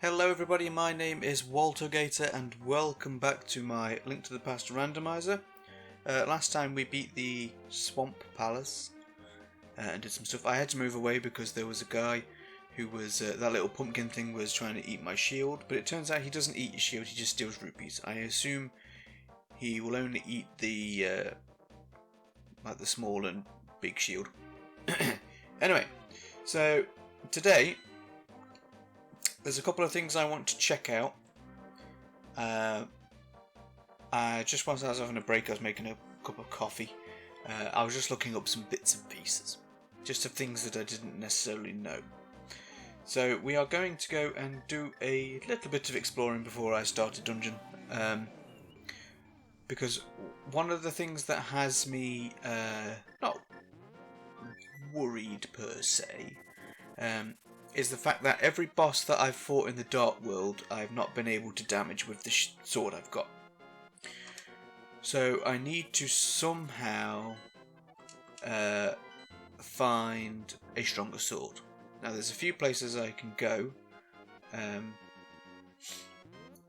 Hello everybody, my name is Waltogator and welcome back to my Link to the Past Randomizer. Last time we beat the Swamp Palace and did some stuff. I had to move away because there was a guy who was, that little pumpkin thing was trying to eat my shield, but it turns out he doesn't eat your shield, he just steals rupees. I assume he will only eat the, like the small and big shield. Anyway, so today there's a couple of things I want to check out. Just whilst I was having a break, I was making a cup of coffee. I was just looking up some bits and pieces, just of things that I didn't necessarily know. So we are going to go and do a little bit of exploring before I start a dungeon. Because one of the things that has me not worried per se, is the fact that every boss that I've fought in the Dark World I've not been able to damage with the sword I've got. So I need to somehow find a stronger sword. Now there's a few places I can go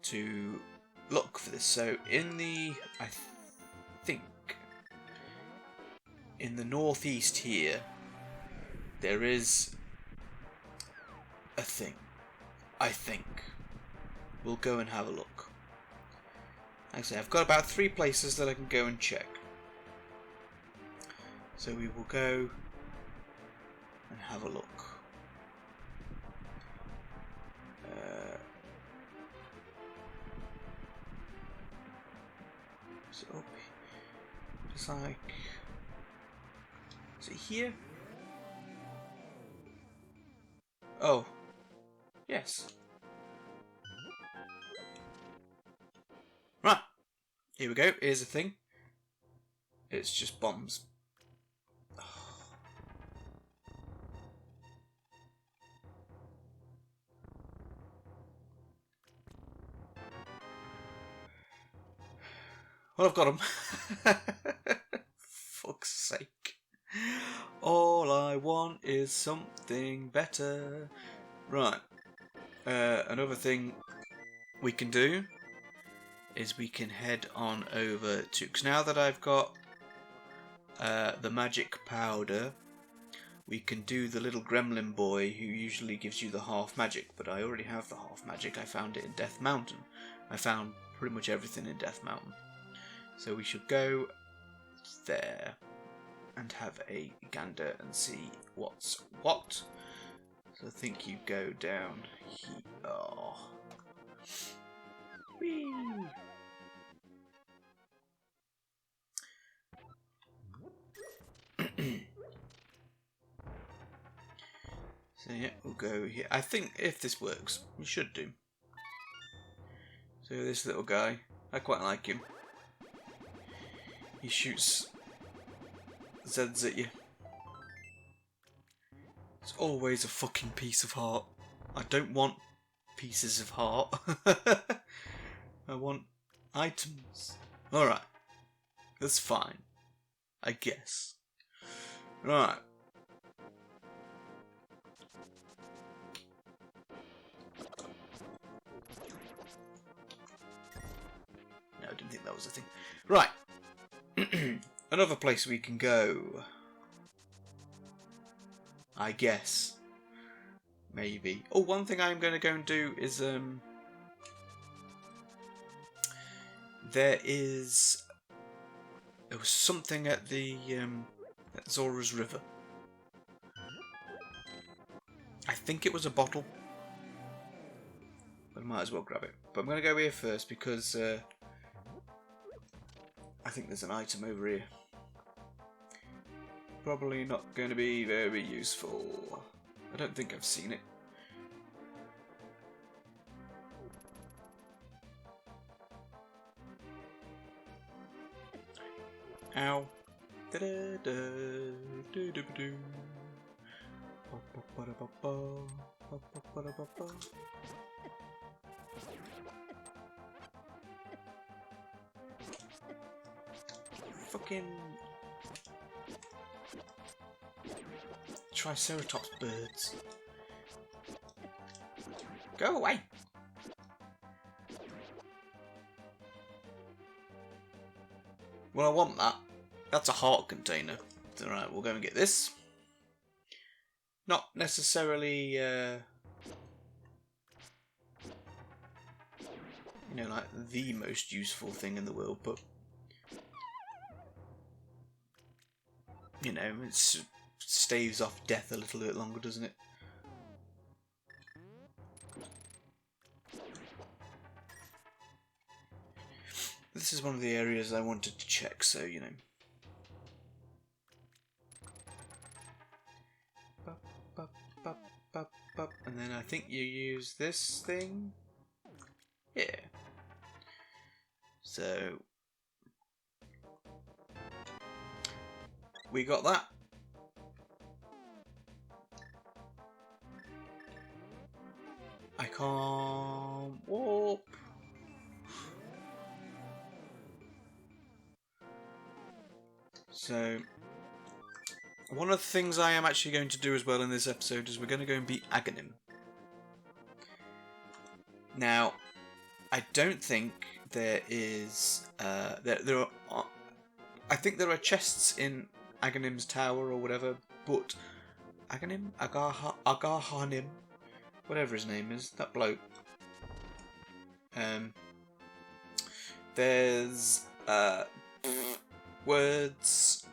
to look for this. So in the, I think, in the northeast here, there is a thing. I think. We'll go and have a look. Like I say, I've got about 3 places that I can go and check. So we will go and have a look. So just like, is it here? Oh. Yes. Right. Here we go. Here's the thing. It's just bombs. Well, I've got them. Fuck's sake. All I want is something better. Right. Another thing we can do is we can head on over to, because now that I've got the magic powder, we can do the little gremlin boy who usually gives you the half magic, but I already have the half magic. I found it in Death Mountain. I found pretty much everything in Death Mountain. So we should go there and have a gander and see what's what. So I think you go down here. Oh. Whee! So yeah, we'll go here. I think if this works, we should do. So this little guy, I quite like him. He shoots Zeds at you. It's always a fucking piece of heart. I don't want pieces of heart. I want items. Alright. That's fine. I guess. Right. No, I didn't think that was a thing. Right. Another place we can go. I guess. Maybe. Oh, one thing I'm going to go and do is there was something at the at Zora's River. I think it was a bottle, but I might as well grab it. But I'm going to go here first because I think there's an item over here. Probably not going to be very useful. I don't think I've seen it. Ow. Da da da do do do. Fucking Triceratops birds. Go away! Well, I want that. That's a heart container. Alright, we'll go and get this. Not necessarily, you know, like the most useful thing in the world, but you know, it staves off death a little bit longer, doesn't it? This is one of the areas I wanted to check, so you know. And then I think you use this thing. Yeah. So we got that. I can't warp. So one of the things I am actually going to do as well in this episode is we're going to go and beat Aghanim. Now, I don't think there is there are. I think there are chests in Aghanim's tower or whatever, but Aghanim, Agarhanim, whatever his name is, that bloke. There's words.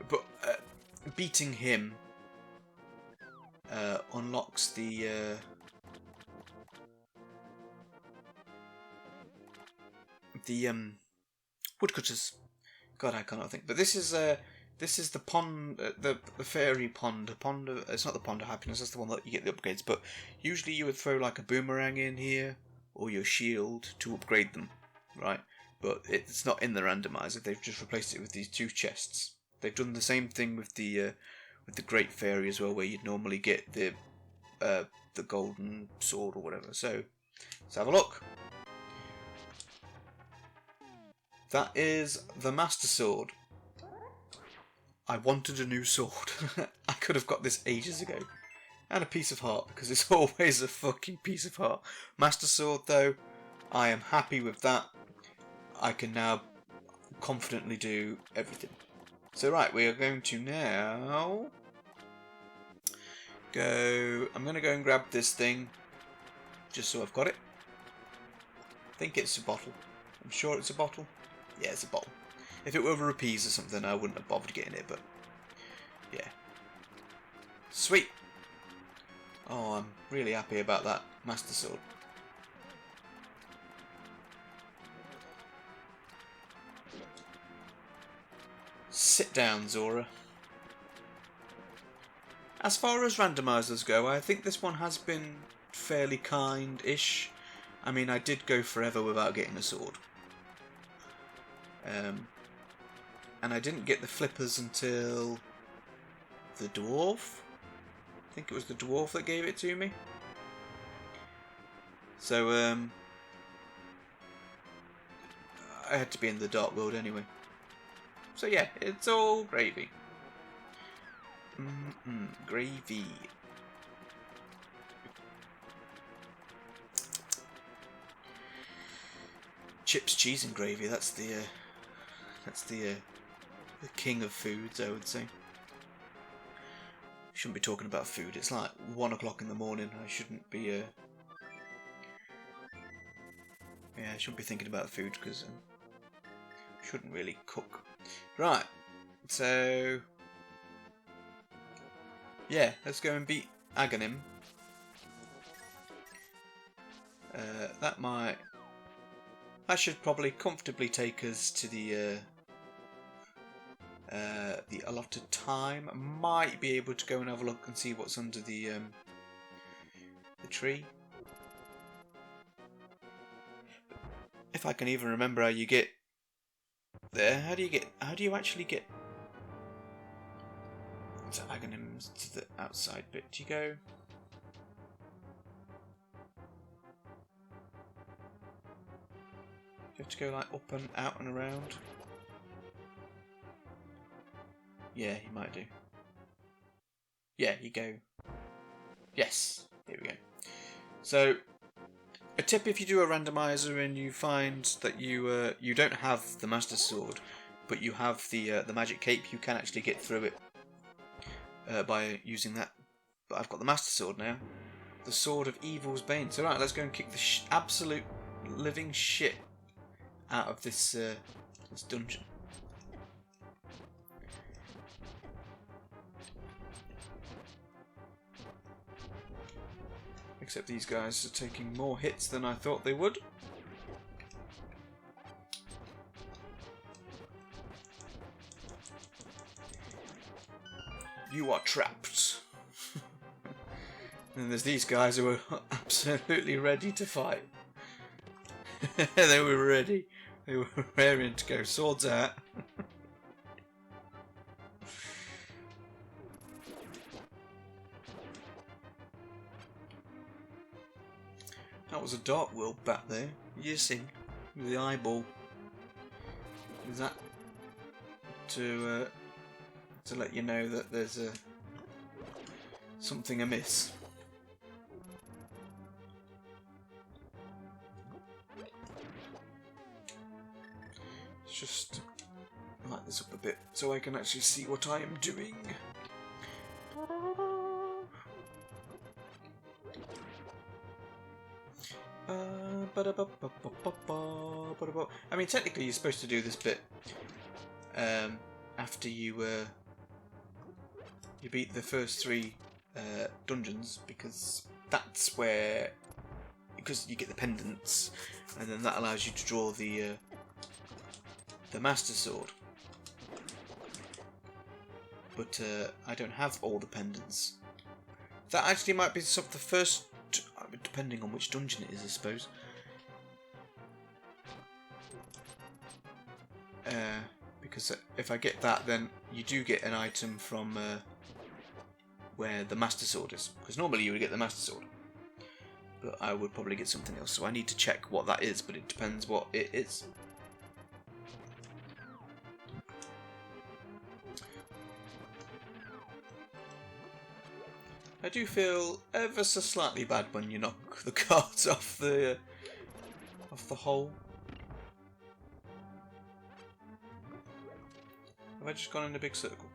But beating him unlocks the woodcutters. God, I cannot think. But this is the pond, the fairy pond. A pond. It's not the pond of happiness. That's the one that you get the upgrades. But usually you would throw like a boomerang in here or your shield to upgrade them, right? But it's not in the randomizer. They've just replaced it with these two chests. They've done the same thing with the Great Fairy as well, where you'd normally get the golden sword or whatever. So let's have a look. That is the Master Sword. I wanted a new sword. I could have got this ages ago. And a piece of heart, because it's always a fucking piece of heart. Master Sword, though, I am happy with that. I can now confidently do everything. So right, we are going to now go. I'm going to go and grab this thing, just so I've got it. I think it's a bottle. I'm sure it's a bottle. Yeah, it's a bottle. If it were rupees or something, I wouldn't have bothered getting it, but yeah. Sweet. Oh, I'm really happy about that Master Sword. Sit down, Zora. As far as randomizers go, I think this one has been fairly kind-ish. I mean, I did go forever without getting a sword. And I didn't get the flippers until the dwarf. I think it was the dwarf that gave it to me. So, I had to be in the dark world anyway. So yeah, it's all gravy. Gravy. Chips, cheese, and gravy. That's the king of foods, I would say. Shouldn't be talking about food. It's like 1 o'clock in the morning. I shouldn't be. Yeah, I shouldn't be thinking about food because I shouldn't really cook. Right. So yeah, let's go and beat Aghanim. That should probably comfortably take us to the allotted time. I might be able to go and have a look and see what's under the tree. If I can even remember how you get there. How do you actually get to Aghanim's, to the outside bit? Do you go? Do you have to go like up and out and around? Yeah, you might do. Yeah, you go. Yes, here we go. So A tip: if you do a randomizer and you find that you don't have the Master Sword, but you have the magic cape, you can actually get through it by using that. But I've got the Master Sword now, the Sword of Evil's Bane. So right, let's go and kick the absolute living shit out of this this dungeon. Except these guys are taking more hits than I thought they would. You are trapped. And there's these guys who are absolutely ready to fight. They were ready. They were raring to go. Swords out. That was a Dark World back there. You see, with the eyeball. Is that to let you know that there's something amiss? Let's just light this up a bit so I can actually see what I am doing. I mean, technically you're supposed to do this bit after you beat the first 3 dungeons, because that's where, because you get the pendants, and then that allows you to draw the Master Sword. But I don't have all the pendants. That actually might be some of the first, depending on which dungeon it is, I suppose. Because if I get that, then you do get an item from where the Master Sword is. Because normally you would get the Master Sword, but I would probably get something else. So I need to check what that is, but it depends what it is. I do feel ever so slightly bad when you knock the cards off the hole. Have I just gone in a big circle?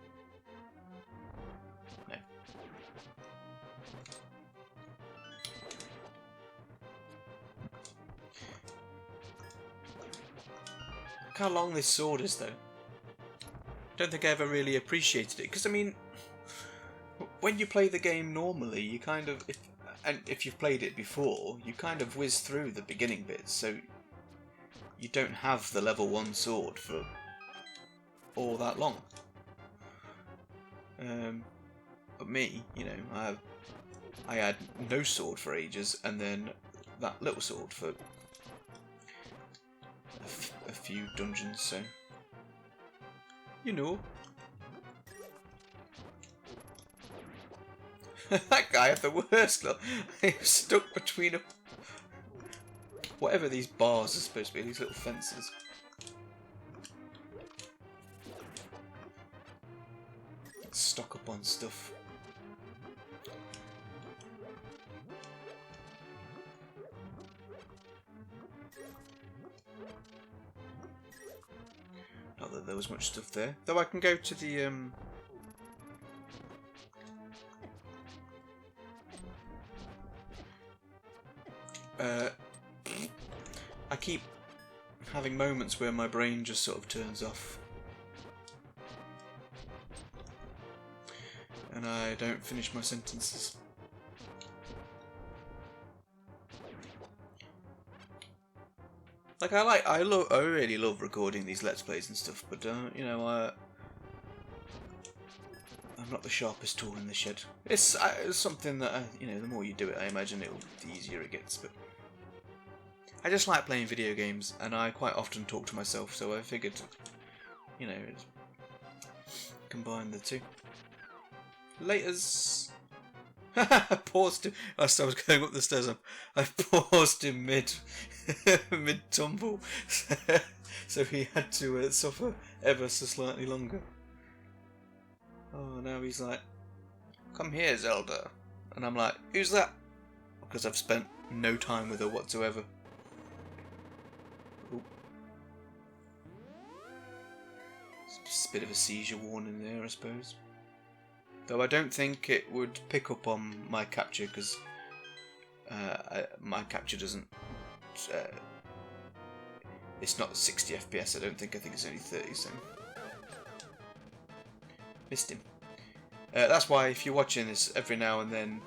No. Look how long this sword is, though. Don't think I ever really appreciated it, because I mean, when you play the game normally, you kind of, if you've played it before, you kind of whiz through the beginning bits, so you don't have the level 1 sword for all that long. But me, you know, I had no sword for ages, and then that little sword for a few dungeons, so you know. That guy had the worst look. He was stuck between whatever these bars are supposed to be, these little fences. Let's stock up on stuff. Not that there was much stuff there. Though I can go to the I keep having moments where my brain just sort of turns off and I don't finish my sentences. Like I really love recording these Let's Plays and stuff, but you know, I'm not the sharpest tool in the shed. It's something that you know, the more you do it, I imagine the easier it gets. But I just like playing video games, and I quite often talk to myself, so I figured, you know, combine the two. Laters. I paused him. As I was going up the stairs, I paused him mid-tumble, so he had to suffer ever so slightly longer. Oh, now he's like, "Come here, Zelda," and I'm like, "Who's that?" Because I've spent no time with her whatsoever. Ooh. Just a bit of a seizure warning there, I suppose. Though I don't think it would pick up on my capture, because my capture doesn't... it's not 60 FPS, I don't think. I think it's only 30, so... Missed him. That's why, if you're watching this every now and then,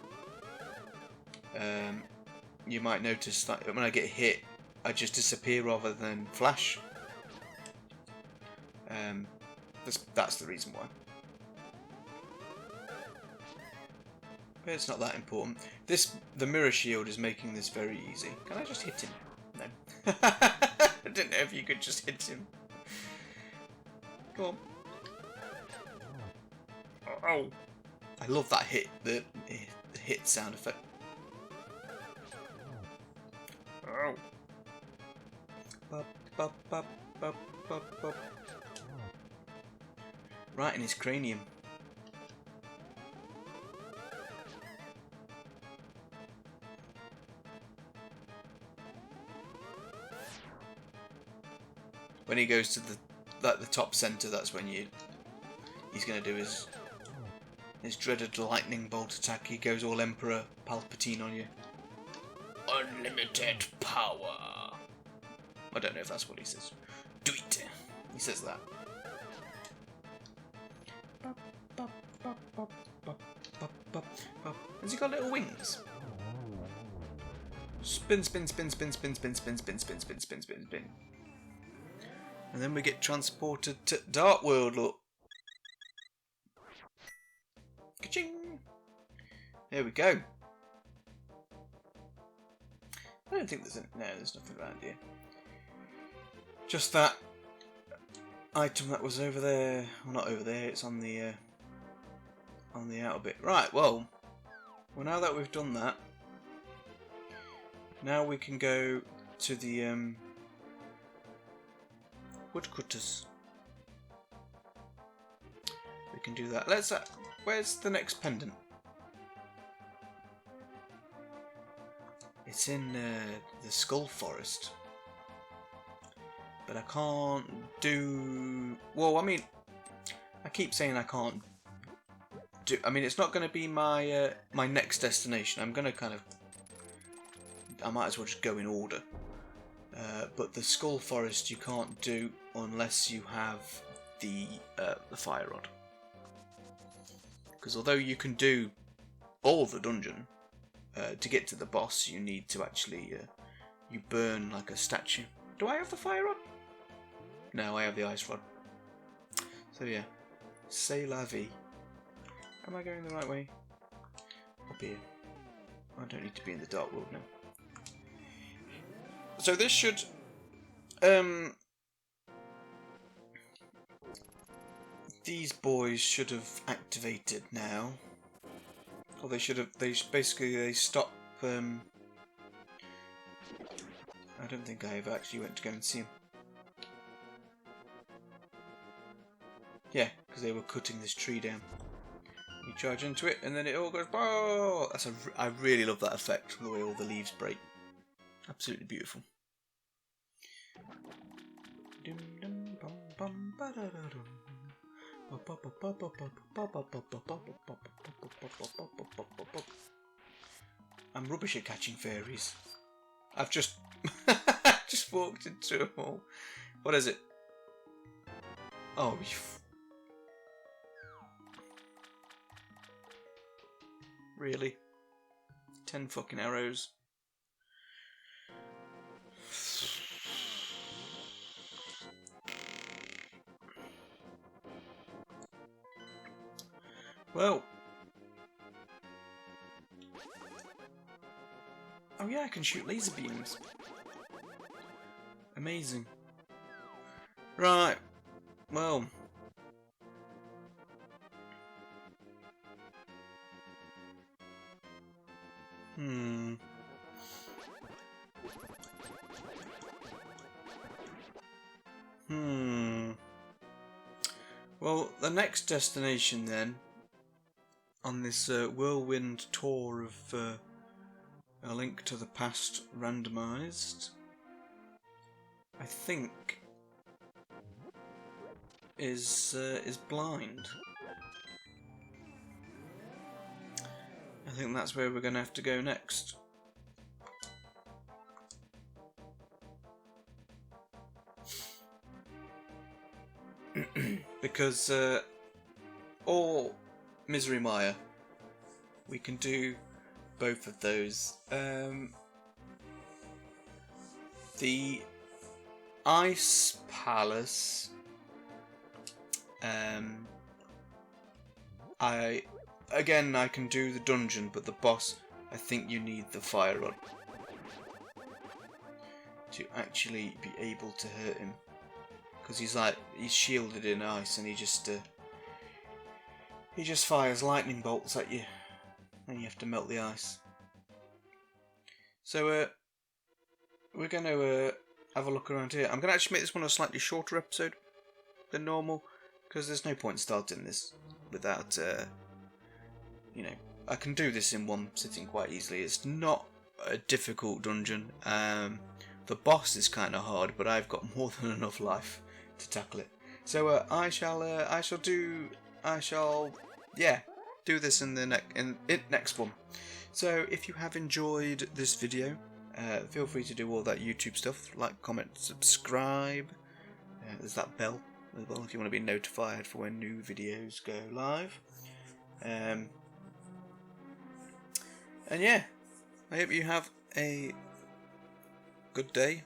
you might notice that when I get hit, I just disappear rather than flash. That's the reason why. But it's not that important. The mirror shield is making this very easy. Can I just hit him? No. I didn't know if you could just hit him. Go on. Oh. I love that hit. The hit sound effect. Oh. Bop, bop, bop, bop, bop, bop. Right in his cranium. When he goes to the top center, that's when he's going to do his dreaded lightning bolt attack. He goes all Emperor Palpatine on you. Unlimited power. I don't know if that's what he says. Do it. He says that. Has he got little wings? Spin, spin, spin, spin, spin, spin, spin, spin, spin, spin, spin, spin, spin. And then we get transported to Dark World, look. Ka-ching! There we go. I don't think there's nothing around here. Just that item that was over there. Well, not over there, it's on the outer bit. Right, well now that we've done that, now we can go to the woodcutters. We can do that. Let's. Where's the next pendant? It's in the Skull Forest, but I can't do. Well, I mean, I keep saying I can't do. I mean, it's not going to be my my next destination. I'm going to kind of. I might as well just go in order. But the Skull Forest you can't do unless you have the fire rod. Because although you can do all the dungeon, to get to the boss you need to actually you burn like a statue. Do I have the fire rod? No, I have the ice rod. So yeah, c'est la vie. Am I going the right way? Up here. I don't need to be in the Dark World now. So this should these boys should have activated now. Or they should have they stop I don't think I ever actually went to go and see them. Yeah, because they were cutting this tree down. You charge into it and then it all goes oh, I really love that effect, the way all the leaves break. Absolutely beautiful. I'm rubbish at catching fairies. I've just just walked into them all. What is it? Oh, really? 10 fucking arrows. Well. Oh yeah, I can shoot laser beams. Amazing. Right. Well. Well, the next destination then, on this whirlwind tour A Link to the Past randomized, I think, is blind. I think that's where we're going to have to go next. Because, or Misery Maya, we can do both of those. The Ice Palace, I can do the dungeon, but the boss, I think you need the fire rod to actually be able to hurt him, because he's shielded in ice, and he just fires lightning bolts at you, and you have to melt the ice. So we're going to have a look around here. I'm going to actually make this one a slightly shorter episode than normal, because there's no point starting this without, you know, I can do this in one sitting quite easily. It's not a difficult dungeon. The boss is kind of hard, but I've got more than enough life to tackle it. So I shall do this in the next one. So if you have enjoyed this video, feel free to do all that YouTube stuff, like, comment, subscribe. There's that bell as well if you want to be notified for when new videos go live. And yeah, I hope you have a good day,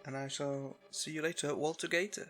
and I shall see you later at Waltogator.